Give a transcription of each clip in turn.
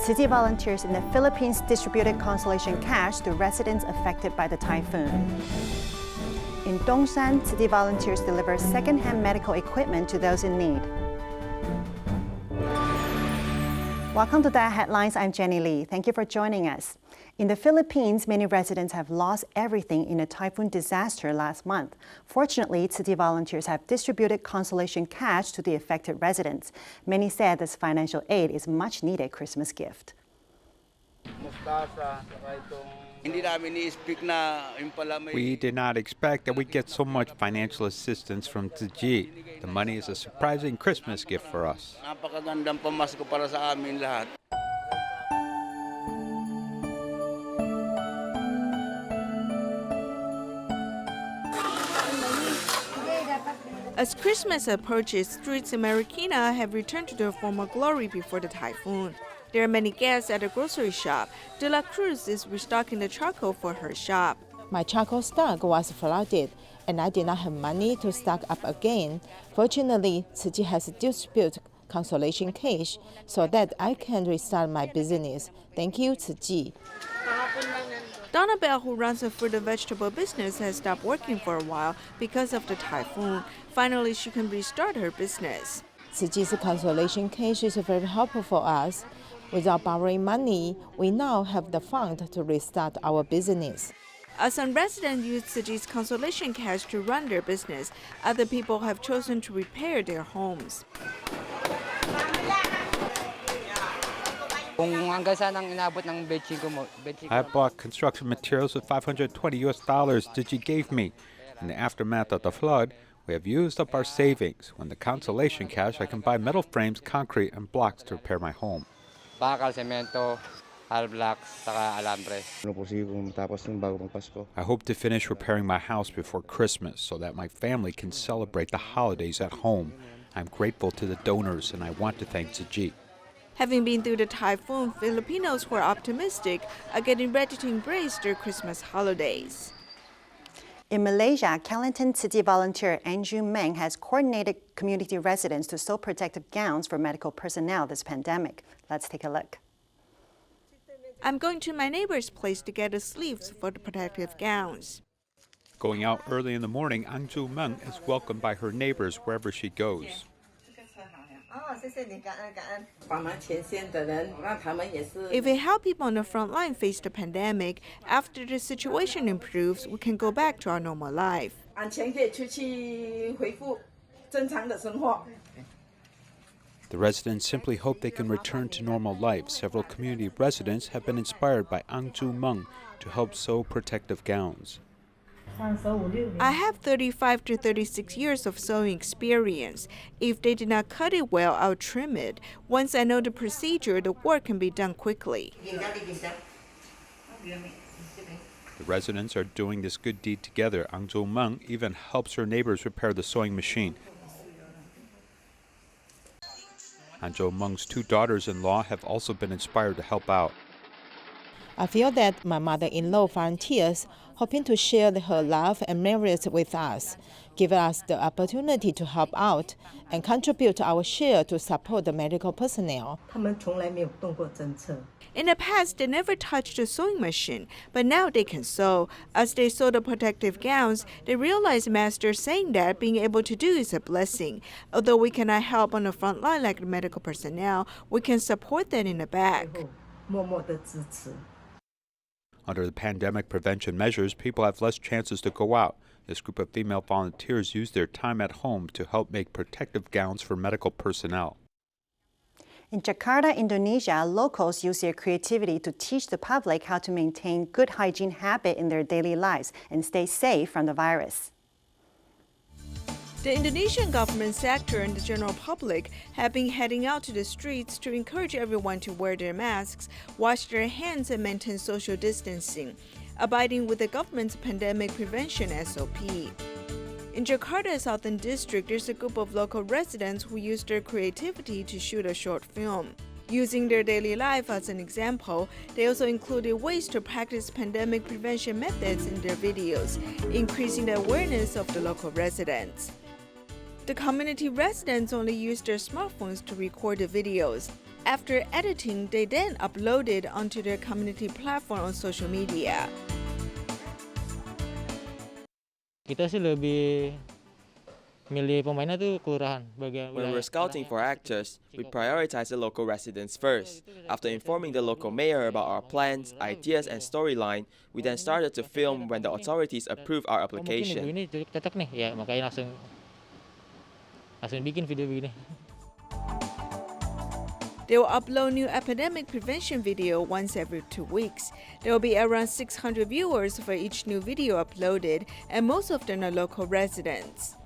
Tzu Chi volunteers in the Philippines distributed consolation cash to residents affected by the typhoon. In Dongsan, Tzu Chi volunteers deliver second-hand medical equipment to those in need. Welcome to DaAi Headlines. I'm Jenny Lee. Thank you for joining us. In the Philippines, many residents have lost everything in a typhoon disaster last month. Fortunately, Tzu Chi volunteers have distributed consolation cash to the affected residents. Many said this financial aid is a much-needed Christmas gift. We did not expect that we'd get so much financial assistance from Tzu Chi. The money is a surprising Christmas gift for us. As Christmas approaches, streets in Marikina have returned to their former glory before the typhoon. There are many guests at a grocery shop. De La Cruz is restocking the charcoal for her shop. My charcoal stock was flooded, and I did not have money to stock up again. Fortunately, Tzu Chi has distributed consolation cash so that I can restart my business. Thank you, Tzu Chi. Donna Bell, who runs a fruit and vegetable business, has stopped working for a while because of the typhoon. Finally, she can restart her business. Tzu Chi's consolation cash is very helpful for us. Without borrowing money, we now have the fund to restart our business. As some residents use Tzu Chi's consolation cash to run their business, other people have chosen to repair their homes. I bought construction materials with $520 Tzu Chi gave me. In the aftermath of the flood, we have used up our savings. When the consolation cash, I can buy metal frames, concrete, and blocks to repair my home. I hope to finish repairing my house before Christmas so that my family can celebrate the holidays at home. I'm grateful to the donors, and I want to thank Tzu Chi. Having been through the typhoon, Filipinos who are optimistic are getting ready to embrace their Christmas holidays. In Malaysia, Kelantan Tzu Chi volunteer Ang Joo Meng has coordinated community residents to sew protective gowns for medical personnel this pandemic. Let's take a look. I'm going to my neighbor's place to get the sleeves for the protective gowns. Going out early in the morning, Ang Joo Meng is welcomed by her neighbors wherever she goes. If we help people on the front line face the pandemic, after the situation improves, we can go back to our normal life. The residents simply hope they can return to normal life. Several community residents have been inspired by Ang Joo Meng to help sew protective gowns. I have 35 to 36 years of sewing experience. If they did not cut it well, I'll trim it. Once I know the procedure, the work can be done quickly. The residents are doing this good deed together. Ang Joo Meng even helps her neighbors repair the sewing machine. Ang Joo Meng's two daughters-in-law have also been inspired to help out. I feel that my mother-in-law volunteers, hoping to share her love and merits with us, give us the opportunity to help out and contribute our share to support the medical personnel. In the past, they never touched a sewing machine, but now they can sew. As they sew the protective gowns, they realize masters saying that being able to do is a blessing. Although we cannot help on the front line like the medical personnel, we can support them in the back. Under the pandemic prevention measures, people have less chances to go out. This group of female volunteers use their time at home to help make protective gowns for medical personnel. In Jakarta, Indonesia, locals use their creativity to teach the public how to maintain good hygiene habits in their daily lives and stay safe from the virus. The Indonesian government sector and the general public have been heading out to the streets to encourage everyone to wear their masks, wash their hands, and maintain social distancing, abiding with the government's pandemic prevention SOP. In Jakarta, Southern District, there's a group of local residents who use their creativity to shoot a short film. Using their daily life as an example, they also included ways to practice pandemic prevention methods in their videos, increasing the awareness of the local residents. The community residents only used their smartphones to record the videos. After editing, they then uploaded onto their community platform on social media. Kita sih lebih milih pemainnya tuh kelurahan bagian. When we're scouting for actors, we prioritize the local residents first. After informing the local mayor about our plans, ideas, and storyline, we then started to film when the authorities approved our application. Mungkin ibu ini cocok nih, ya makanya langsung bikin video begini. They will upload new epidemic prevention video once every 2 weeks. There will be around 600 viewers for each new video uploaded, and most of them are local residents.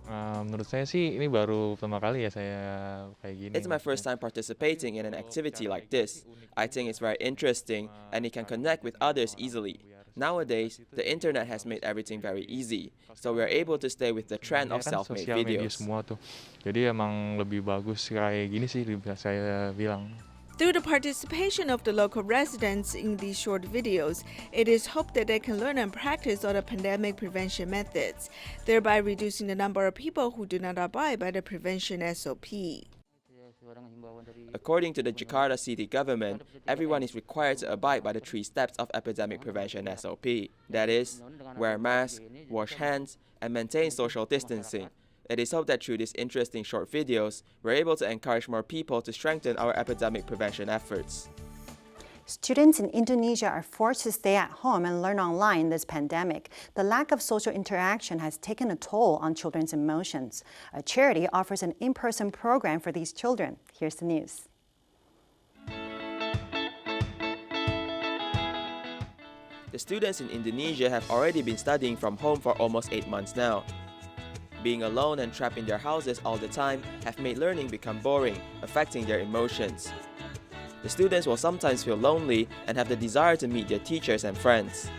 Menurut saya sih ini baru pertama kali ya saya kayak gini. It's my first time participating in an activity like this. I think it's very interesting and it can connect with others easily. Nowadays, the internet has made everything very easy, so we are able to stay with the trend of self-made videos. Semua tuh. Jadi emang lebih bagus kayak gini sih saya bilang. Through the participation of the local residents in these short videos, it is hoped that they can learn and practice all the pandemic prevention methods, thereby reducing the number of people who do not abide by the prevention SOP. According to the Jakarta city government, everyone is required to abide by the 3 steps of epidemic prevention SOP. That is, wear a mask, wash hands, and maintain social distancing. It is hoped that through these interesting short videos, we're able to encourage more people to strengthen our epidemic prevention efforts. Students in Indonesia are forced to stay at home and learn online this pandemic. The lack of social interaction has taken a toll on children's emotions. A charity offers an in-person program for these children. Here's the news. The students in Indonesia have already been studying from home for almost 8 months now. Being alone and trapped in their houses all the time have made learning become boring, affecting their emotions. The students will sometimes feel lonely and have the desire to meet their teachers and friends.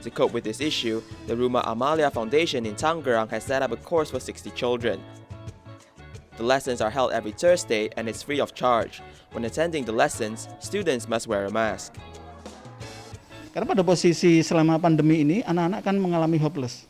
To cope with this issue, the Rumah Amalia Foundation in Tangerang has set up a course for 60 children. The lessons are held every Thursday and it's free of charge. When attending the lessons, students must wear a mask. Karena pada posisi selama pandemi ini, anak-anak kan mengalami hopeless.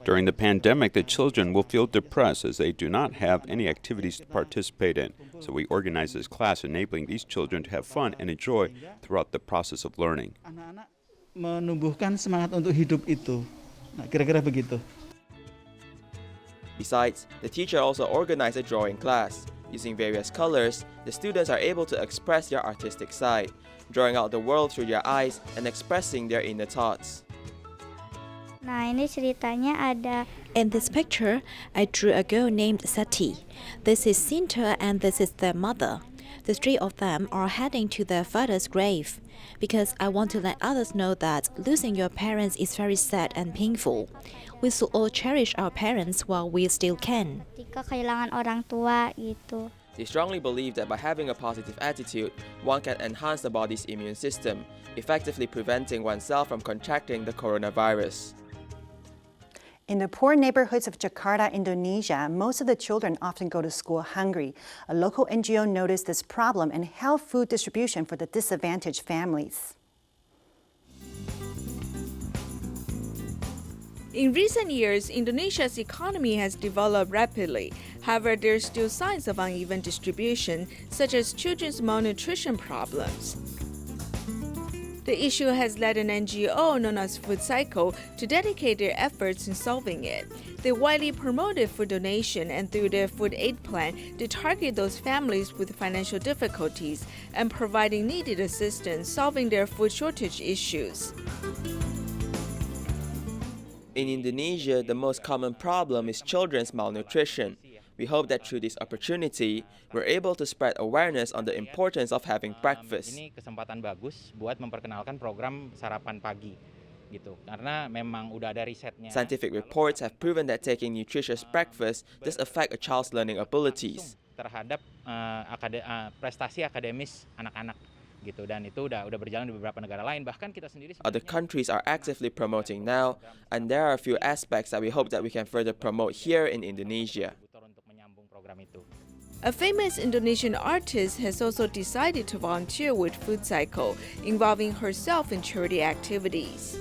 During the pandemic, the children will feel depressed as they do not have any activities to participate in. So we organize this class enabling these children to have fun and enjoy throughout the process of learning. Anak-anak menumbuhkan semangat untuk hidup itu. Nah, kira-kira begitu. Besides, the teacher also organized a drawing class. Using various colors, the students are able to express their artistic side, drawing out the world through their eyes and expressing their inner thoughts. Nah, ini ceritanya ada. In this picture, I drew a girl named Sati. This is Sinta and this is their mother. The 3 of them are heading to their father's grave because I want to let others know that losing your parents is very sad and painful. We should all cherish our parents while we still can. Ketika kehilangan orang tua gitu. They strongly believe that by having a positive attitude, one can enhance the body's immune system, effectively preventing oneself from contracting the coronavirus. In the poor neighborhoods of Jakarta, Indonesia, most of the children often go to school hungry. A local NGO noticed this problem and held food distribution for the disadvantaged families. In recent years, Indonesia's economy has developed rapidly. However, there are still signs of uneven distribution, such as children's malnutrition problems. The issue has led an NGO known as Food Cycle to dedicate their efforts in solving it. They widely promoted food donation and through their food aid plan, they target those families with financial difficulties and providing needed assistance solving their food shortage issues. In Indonesia, the most common problem is children's malnutrition. We hope that through this opportunity, we're able to spread awareness on the importance of having breakfast. Ini kesempatan bagus buat memperkenalkan program sarapan pagi, gitu. Karena memang udah ada risetnya. Scientific reports have proven that taking nutritious breakfast does affect a child's learning abilities. Terhadap prestasi akademis anak-anak, gitu. Dan itu udah berjalan di beberapa negara lain. Bahkan kita sendiri. Other countries are actively promoting now, and there are a few aspects that we hope that we can further promote here in Indonesia. A famous Indonesian artist has also decided to volunteer with Food Cycle, involving herself in charity activities.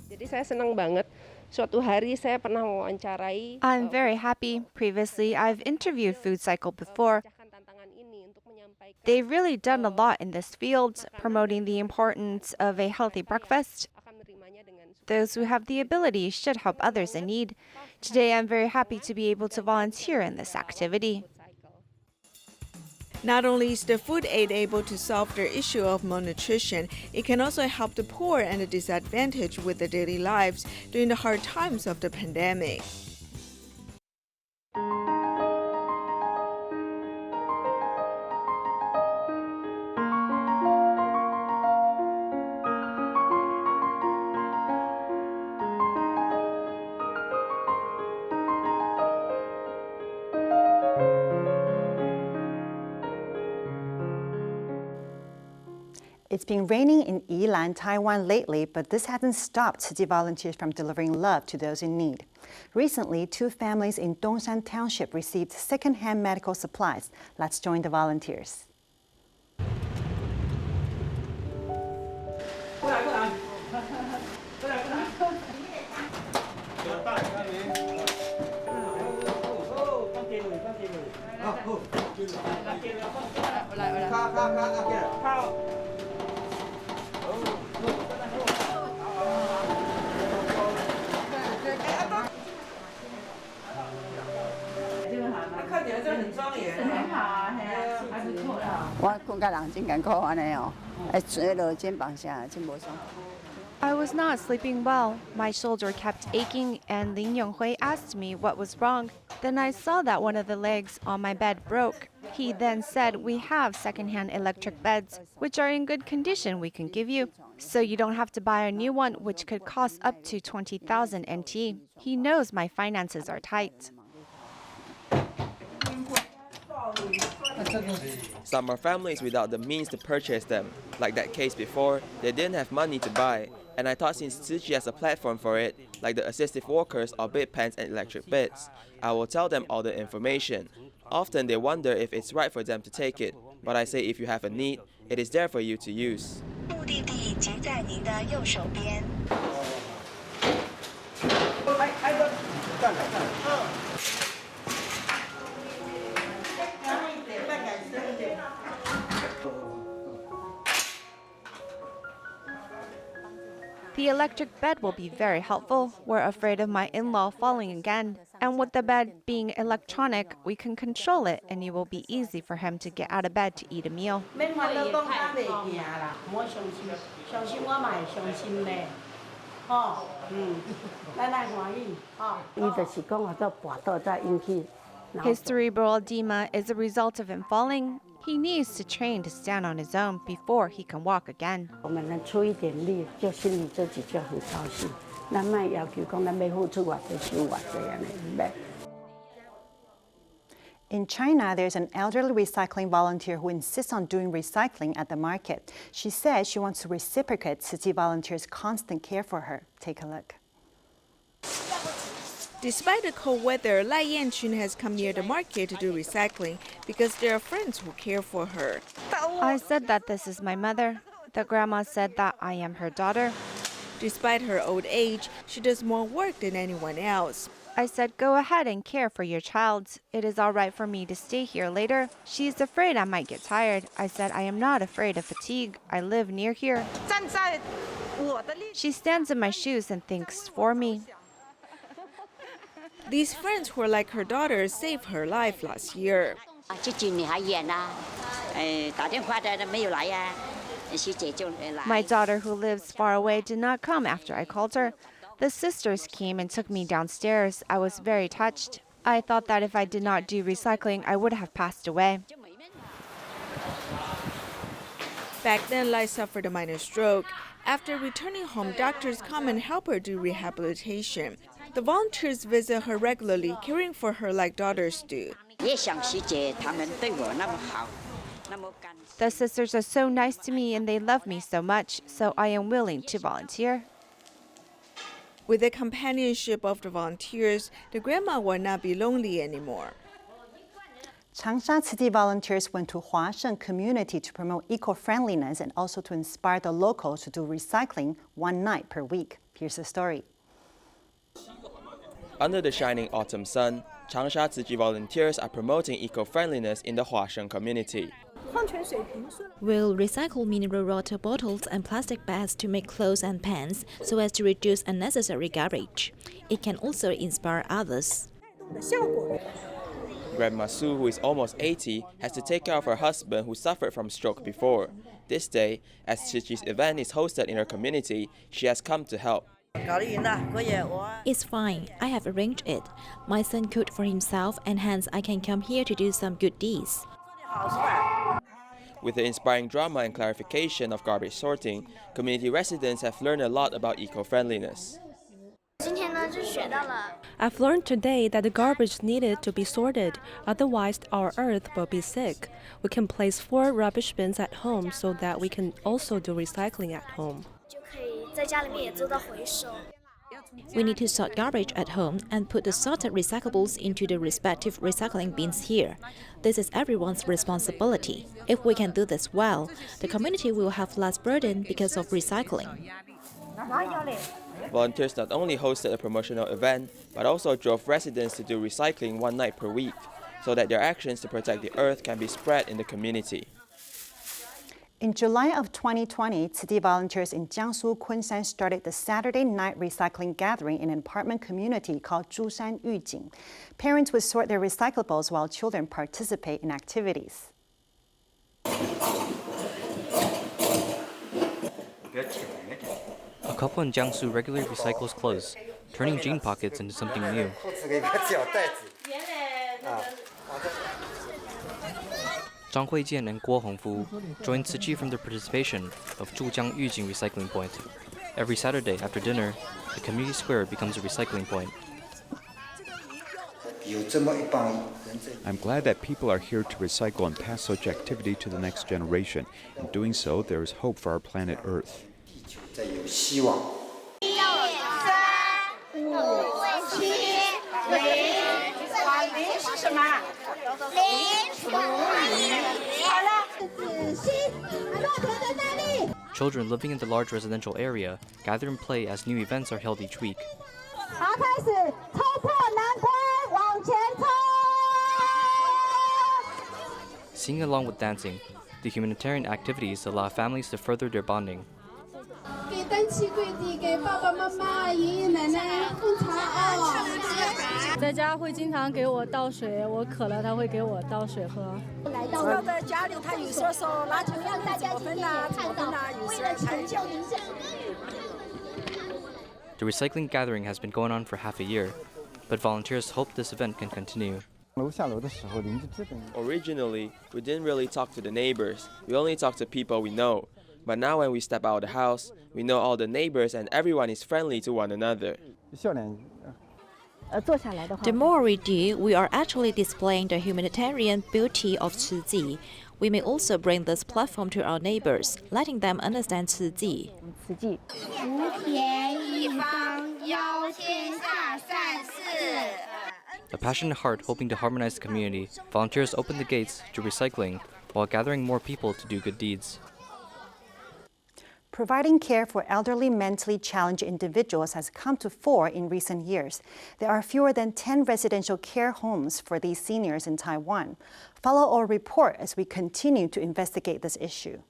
Jadi saya senang banget I'm very happy. Previously, I've interviewed Food Cycle before. They've really done a lot in this field, promoting the importance of a healthy breakfast. Those who have the ability should help others in need. Today, I'm very happy to be able to volunteer in this activity. Not only is the food aid able to solve their issue of malnutrition, it can also help the poor and the disadvantaged with their daily lives during the hard times of the pandemic. It's been raining in Yilan, Taiwan lately, but this hasn't stopped Tzu Chi volunteers from delivering love to those in need. Recently, 2 families in Dongshan Township received second-hand medical supplies. Let's join the volunteers. I was not sleeping well. My shoulder kept aching, and Lin Yonghui asked me what was wrong. Then I saw that one of the legs on my bed broke. He then said, "We have secondhand electric beds, which are in good condition we can give you. So you don't have to buy a new one, which could cost up to 20,000 NT. He knows my finances are tight." Some are families without the means to purchase them. Like that case before, they didn't have money to buy. And I thought since Tzu Chi has a platform for it, like the assistive walkers or bed pans and electric beds, I will tell them all the information. Often they wonder if it's right for them to take it, but I say if you have a need, it is there for you to use. The electric bed will be very helpful. We're afraid of my in-law falling again. And with the bed being electronic, we can control it and it will be easy for him to get out of bed to eat a meal. His cerebral edema is a result of him falling. He needs to train to stand on his own before he can walk again. In China, there's an elderly recycling volunteer who insists on doing recycling at the market. She says she wants to reciprocate Tzu Chi volunteers' constant care for her. Take a look. Despite the cold weather, Lai Yanchun has come near the market to do recycling because there are friends who care for her. I said that this is my mother. The grandma said that I am her daughter. Despite her old age, she does more work than anyone else. I said, "Go ahead and care for your child. It is all right for me to stay here later." She is afraid I might get tired. I said, "I am not afraid of fatigue. I live near here." She stands in my shoes and thinks for me. These friends who are like her daughter saved her life last year. My daughter, who lives far away, did not come after I called her. The sisters came and took me downstairs. I was very touched. I thought that if I did not do recycling, I would have passed away. Back then, Lai suffered a minor stroke. After returning home, doctors come and help her do rehabilitation. The volunteers visit her regularly, caring for her like daughters do. The sisters are so nice to me and they love me so much, so I am willing to volunteer. With the companionship of the volunteers, the grandma will not be lonely anymore. Changsha Tzu Chi volunteers went to Huasheng community to promote eco-friendliness and also to inspire the locals to do recycling one night per week. Here's the story. Under the shining autumn sun, Changsha Tzu Chi volunteers are promoting eco-friendliness in the Huasheng community. We'll recycle mineral water bottles and plastic bags to make clothes and pants so as to reduce unnecessary garbage. It can also inspire others. Grandma Su, who is almost 80, has to take care of her husband who suffered from stroke before. This day, as Tzu Chi's event is hosted in her community, she has come to help. It's fine. I have arranged it. My son cooked for himself and hence I can come here to do some good deeds. With the inspiring drama and clarification of garbage sorting, community residents have learned a lot about eco-friendliness. I've learned today that the garbage needed to be sorted, otherwise our earth will be sick. We can place 4 rubbish bins at home so that we can also do recycling at home. We need to sort garbage at home and put the sorted recyclables into the respective recycling bins here. This is everyone's responsibility. If we can do this well, the community will have less burden because of recycling. Volunteers not only hosted a promotional event, but also drove residents to do recycling one night per week, so that their actions to protect the earth can be spread in the community. In July of 2020, Tzu Chi volunteers in Jiangsu, Kunshan started the Saturday night recycling gathering in an apartment community called Zhushan Yujing. Parents would sort their recyclables while children participate in activities. A couple in Jiangsu regularly recycles clothes, turning jean pockets into something new. Zhang Huijian and Guo Hongfu joined Tzu Chi from the participation of Zhujiang Yujing Recycling Point. Every Saturday after dinner, the community square becomes a recycling point. I'm glad that people are here to recycle and pass such activity to the next generation. In doing so, there is hope for our planet Earth. Children living in the large residential area gather and play as new events are held each week. Singing along with dancing, the humanitarian activities allow families to further their bonding. The recycling gathering has been going on for half a year, but volunteers hope this event can continue. Originally, we didn't really talk to the neighbors. We only talked to people we know. But now when we step out of the house, we know all the neighbors and everyone is friendly to one another. The more we do, we are actually displaying the humanitarian beauty of Tzu Chi. We may also bring this platform to our neighbors, letting them understand Tzu Chi. A passionate heart hoping to harmonize the community, volunteers open the gates to recycling while gathering more people to do good deeds. Providing care for elderly mentally challenged individuals has come to fore in recent years. There are fewer than 10 residential care homes for these seniors in Taiwan. Follow our report as we continue to investigate this issue.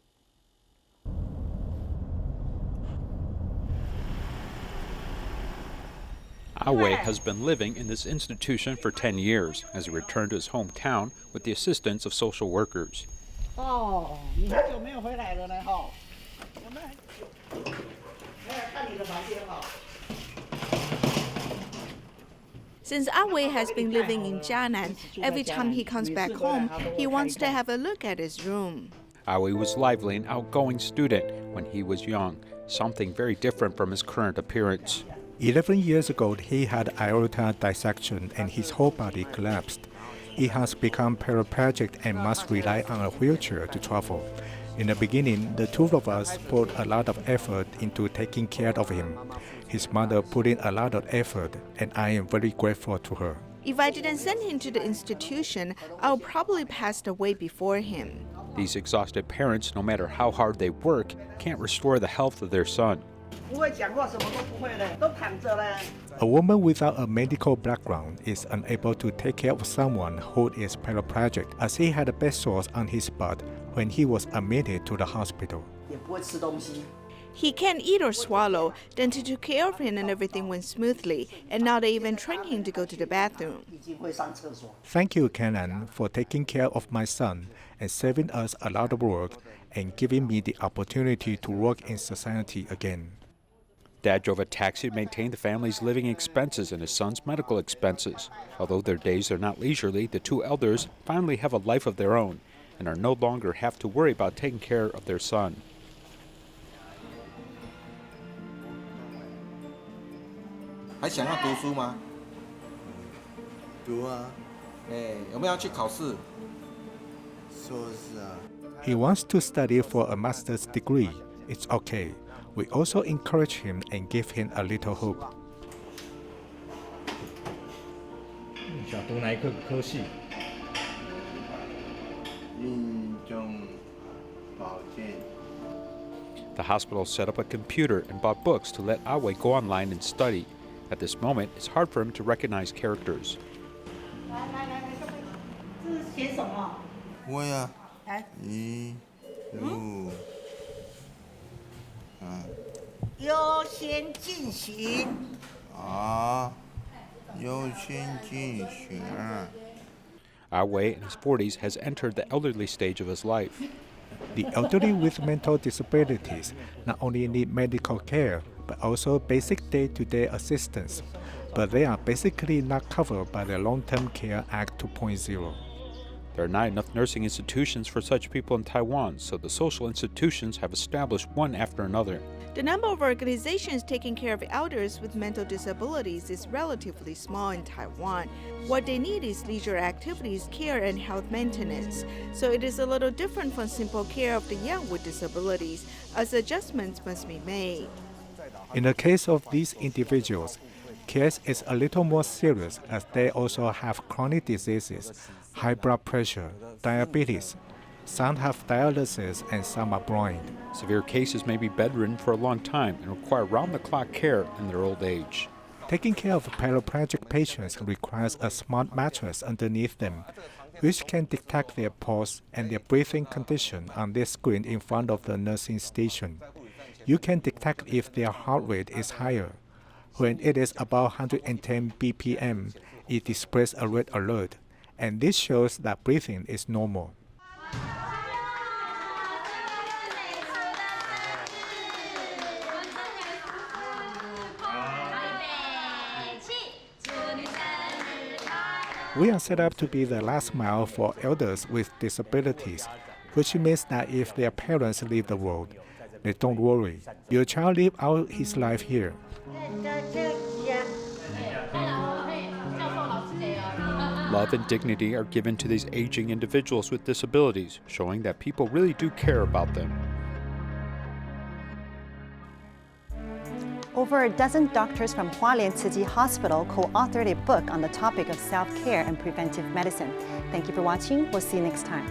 Wei has been living in this institution for 10 years as he returned to his hometown with the assistance of social workers. Since Wei has been living in Jianan, every time he comes back home, he wants to have a look at his room. Wei was lively and outgoing student when he was young, something very different from his current appearance. 11 years ago, he had aorta dissection and his whole body collapsed. He has become paraplegic and must rely on a wheelchair to travel. In the beginning, the two of us put a lot of effort into taking care of him. His mother put in a lot of effort, and I am very grateful to her. If I didn't send him to the institution, I would probably passed away before him. These exhausted parents, no matter how hard they work, can't restore the health of their son. A woman without a medical background is unable to take care of someone who is paraplegic, as he had a bed sores on his butt when he was admitted to the hospital. He can't eat or swallow. Dentist took care of him and everything went smoothly. And now they even train him to go to the bathroom. Thank you, Kenan, for taking care of my son and saving us a lot of work and giving me the opportunity to work in society again. Dad drove a taxi to maintain the family's living expenses and his son's medical expenses. Although their days are not leisurely, the two elders finally have a life of their own and are no longer have to worry about taking care of their son. 还想要读书吗？读啊。有没有要去考试？硕士啊。He wants to study for a master's degree. It's okay. We also encourage him and give him a little hope. 想读哪一科系？印中保健。 The hospital set up a computer and bought books to let Awe go online and study. At this moment, it's hard for him to recognize characters. 这是写什么？我呀，一路优先进行啊，优先进行。Awe, in his 40s, has entered the elderly stage of his life. The elderly with mental disabilities not only need medical care, but also basic day-to-day assistance. But they are basically not covered by the Long-Term Care Act 2.0. There are not enough nursing institutions for such people in Taiwan, so the social institutions have established one after another. The number of organizations taking care of elders with mental disabilities is relatively small in Taiwan. What they need is leisure activities, care, and health maintenance. So it is a little different from simple care of the young with disabilities, as adjustments must be made. In the case of these individuals, case is a little more serious as they also have chronic diseases, high blood pressure, diabetes. Some have dialysis and some are blind. Severe cases may be bedridden for a long time and require round-the-clock care in their old age. Taking care of paraplegic patients requires a smart mattress underneath them, which can detect their pulse and their breathing condition on this screen in front of the nursing station. You can detect if their heart rate is higher. When it is about 110 BPM, it displays a red alert, and this shows that breathing is normal. We are set up to be the last mile for elders with disabilities, which means that if their parents leave the world, they don't worry. Your child live out his life here. Love and dignity are given to these aging individuals with disabilities, showing that people really do care about them. Over a dozen doctors from Kelantan Tzu Chi Hospital co-authored a book on the topic of self-care and preventive medicine. Thank you for watching. We'll see you next time.